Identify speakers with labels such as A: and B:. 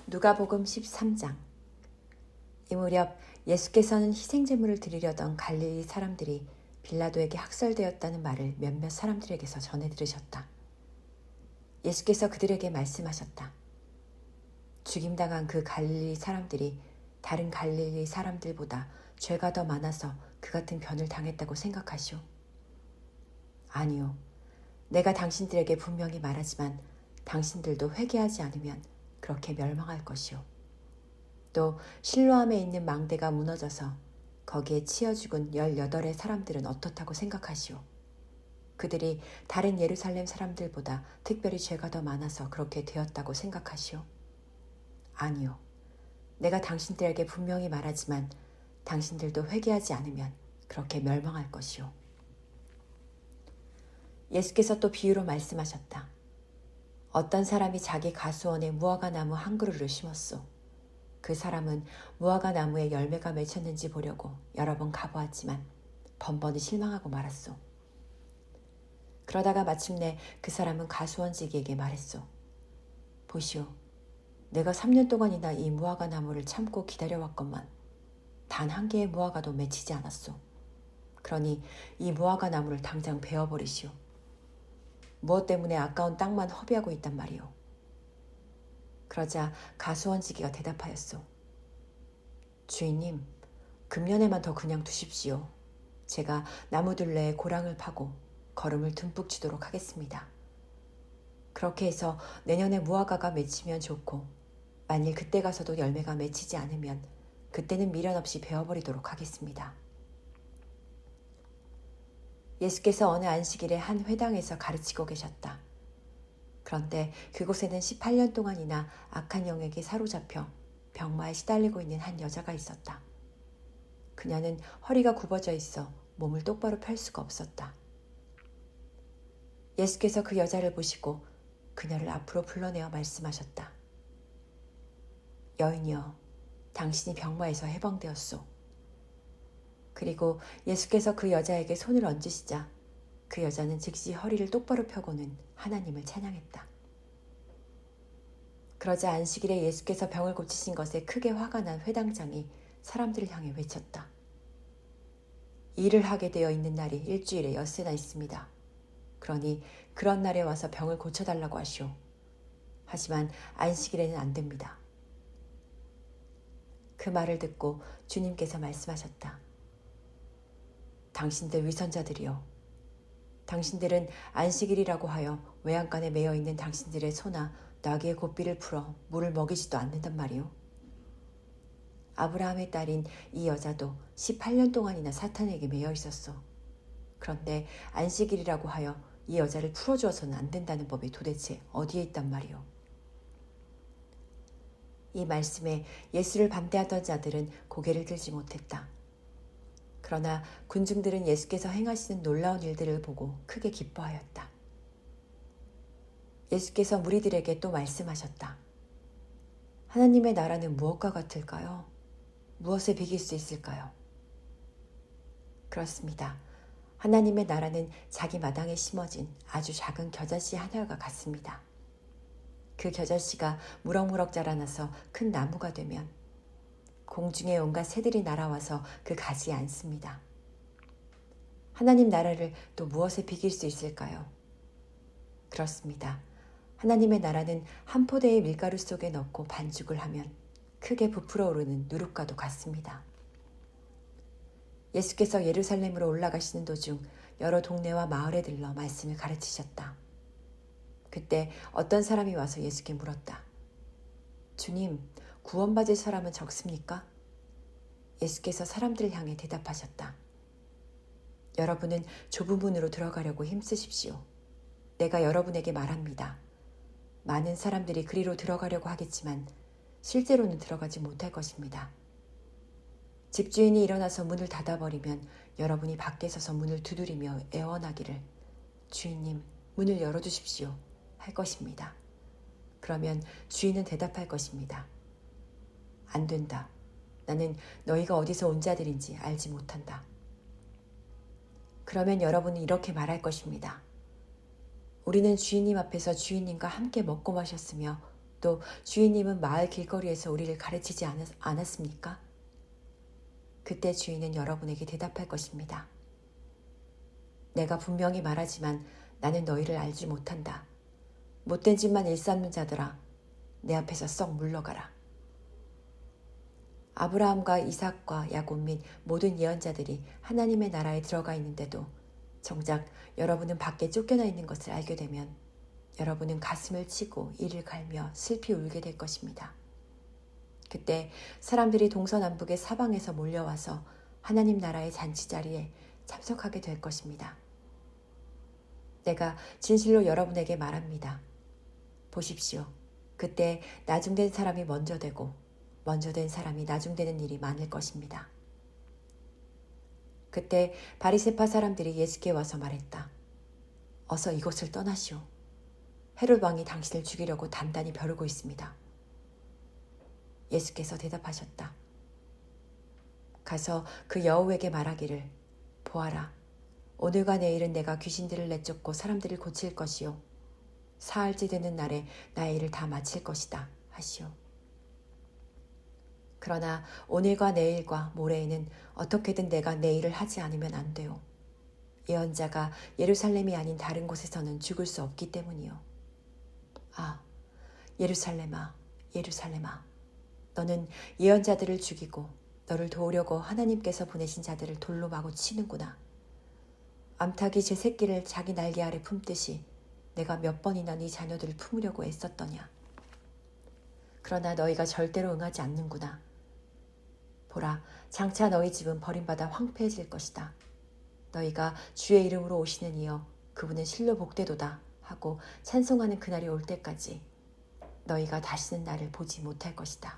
A: 누가복음 13장. 이 무렵 예수께서는 희생제물을 드리려던 갈릴리 사람들이 빌라도에게 학살되었다는 말을 몇몇 사람들에게서 전해 들으셨다. 예수께서 그들에게 말씀하셨다. 죽임당한 그 갈릴리 사람들이 다른 갈릴리 사람들보다 죄가 더 많아서 그 같은 변을 당했다고 생각하시오? 아니요. 내가 당신들에게 분명히 말하지만 당신들도 회개하지 않으면 그렇게 멸망할 것이오. 또 실로암에 있는 망대가 무너져서 거기에 치여 죽은 18의 사람들은 어떻다고 생각하시오? 그들이 다른 예루살렘 사람들보다 특별히 죄가 더 많아서 그렇게 되었다고 생각하시오? 아니요. 내가 당신들에게 분명히 말하지만 당신들도 회개하지 않으면 그렇게 멸망할 것이오. 예수께서 또 비유로 말씀하셨다. 어떤 사람이 자기 가수원에 무화과나무 한 그루를 심었소. 그 사람은 무화과나무에 열매가 맺혔는지 보려고 여러 번 가보았지만 번번이 실망하고 말았소. 그러다가 마침내 그 사람은 가수원지기에게 말했소. 보시오. 내가 3년 동안이나 이 무화과나무를 참고 기다려왔건만 단 한 개의 무화과도 맺히지 않았소. 그러니 이 무화과나무를 당장 베어버리시오. 무엇 때문에 아까운 땅만 허비하고 있단 말이오. 그러자 가수원지기가 대답하였소. 주인님, 금년에만 더 그냥 두십시오. 제가 나무둘레에 고랑을 파고 거름을 듬뿍 주도록 하겠습니다. 그렇게 해서 내년에 무화과가 맺히면 좋고 만일 그때 가서도 열매가 맺히지 않으면 그때는 미련 없이 베어버리도록 하겠습니다. 예수께서 어느 안식일에 한 회당에서 가르치고 계셨다. 그런데 그곳에는 18년 동안이나 악한 영에게 사로잡혀 병마에 시달리고 있는 한 여자가 있었다. 그녀는 허리가 굽어져 있어 몸을 똑바로 펼 수가 없었다. 예수께서 그 여자를 보시고 그녀를 앞으로 불러내어 말씀하셨다. 여인이여, 당신이 병마에서 해방되었소. 그리고 예수께서 그 여자에게 손을 얹으시자 그 여자는 즉시 허리를 똑바로 펴고는 하나님을 찬양했다. 그러자 안식일에 예수께서 병을 고치신 것에 크게 화가 난 회당장이 사람들을 향해 외쳤다. 일을 하게 되어 있는 날이 일주일에 엿새나 있습니다. 그러니 그런 날에 와서 병을 고쳐달라고 하시오. 하지만 안식일에는 안 됩니다. 그 말을 듣고 주님께서 말씀하셨다. 당신들 위선자들이여, 당신들은 안식일이라고 하여 외양간에 매여 있는 당신들의 소나 나귀의 고삐를 풀어 물을 먹이지도 않는단 말이오. 아브라함의 딸인 이 여자도 18년 동안이나 사탄에게 매여 있었어. 그런데 안식일이라고 하여 이 여자를 풀어주어서는 안 된다는 법이 도대체 어디에 있단 말이오. 이 말씀에 예수를 반대하던 자들은 고개를 들지 못했다. 그러나 군중들은 예수께서 행하시는 놀라운 일들을 보고 크게 기뻐하였다. 예수께서 무리들에게 또 말씀하셨다. 하나님의 나라는 무엇과 같을까요? 무엇에 비길 수 있을까요? 그렇습니다. 하나님의 나라는 자기 마당에 심어진 아주 작은 겨자씨 하나가 같습니다. 그 겨자씨가 무럭무럭 자라나서 큰 나무가 되면 공중에 온갖 새들이 날아와서 그 가지에 앉습니다. 하나님 나라를 또 무엇에 비길 수 있을까요? 그렇습니다. 하나님의 나라는 한 포대의 밀가루 속에 넣고 반죽을 하면 크게 부풀어 오르는 누룩과도 같습니다. 예수께서 예루살렘으로 올라가시는 도중 여러 동네와 마을에 들러 말씀을 가르치셨다. 그때 어떤 사람이 와서 예수께 물었다. 주님, 구원받을 사람은 적습니까? 예수께서 사람들을 향해 대답하셨다. 여러분은 좁은 문으로 들어가려고 힘쓰십시오. 내가 여러분에게 말합니다. 많은 사람들이 그리로 들어가려고 하겠지만 실제로는 들어가지 못할 것입니다. 집주인이 일어나서 문을 닫아버리면 여러분이 밖에 서서 문을 두드리며 애원하기를 주인님, 문을 열어주십시오 할 것입니다. 그러면 주인은 대답할 것입니다. 안 된다. 나는 너희가 어디서 온 자들인지 알지 못한다. 그러면 여러분은 이렇게 말할 것입니다. 우리는 주인님 앞에서 주인님과 함께 먹고 마셨으며 또 주인님은 마을 길거리에서 우리를 가르치지 않았습니까? 그때 주인은 여러분에게 대답할 것입니다. 내가 분명히 말하지만 나는 너희를 알지 못한다. 못된 짓만 일삼는 자들아, 내 앞에서 썩 물러가라. 아브라함과 이삭과 야곱 및 모든 예언자들이 하나님의 나라에 들어가 있는데도 정작 여러분은 밖에 쫓겨나 있는 것을 알게 되면 여러분은 가슴을 치고 이를 갈며 슬피 울게 될 것입니다. 그때 사람들이 동서남북의 사방에서 몰려와서 하나님 나라의 잔치자리에 참석하게 될 것입니다. 내가 진실로 여러분에게 말합니다. 보십시오. 그때 나중된 사람이 먼저 되고 먼저 된 사람이 나중되는 일이 많을 것입니다. 그때 바리새파 사람들이 예수께 와서 말했다. 어서 이곳을 떠나시오. 헤롯 왕이 당신을 죽이려고 단단히 벼르고 있습니다. 예수께서 대답하셨다. 가서 그 여우에게 말하기를 보아라. 오늘과 내일은 내가 귀신들을 내쫓고 사람들을 고칠 것이요. 사흘째 되는 날에 나의 일을 다 마칠 것이다 하시오. 그러나 오늘과 내일과 모레에는 어떻게든 내가 내 일을 하지 않으면 안 돼요. 예언자가 예루살렘이 아닌 다른 곳에서는 죽을 수 없기 때문이요. 아, 예루살렘아, 예루살렘아. 너는 예언자들을 죽이고 너를 도우려고 하나님께서 보내신 자들을 돌로 마구 치는구나. 암탉이 제 새끼를 자기 날개 아래 품듯이 내가 몇 번이나 네 자녀들을 품으려고 애썼더냐. 그러나 너희가 절대로 응하지 않는구나. 보라, 장차 너희 집은 버림받아 황폐해질 것이다. 너희가 주의 이름으로 오시는 이여 그분은 실로 복되도다 하고 찬송하는 그날이 올 때까지 너희가 다시는 나를 보지 못할 것이다.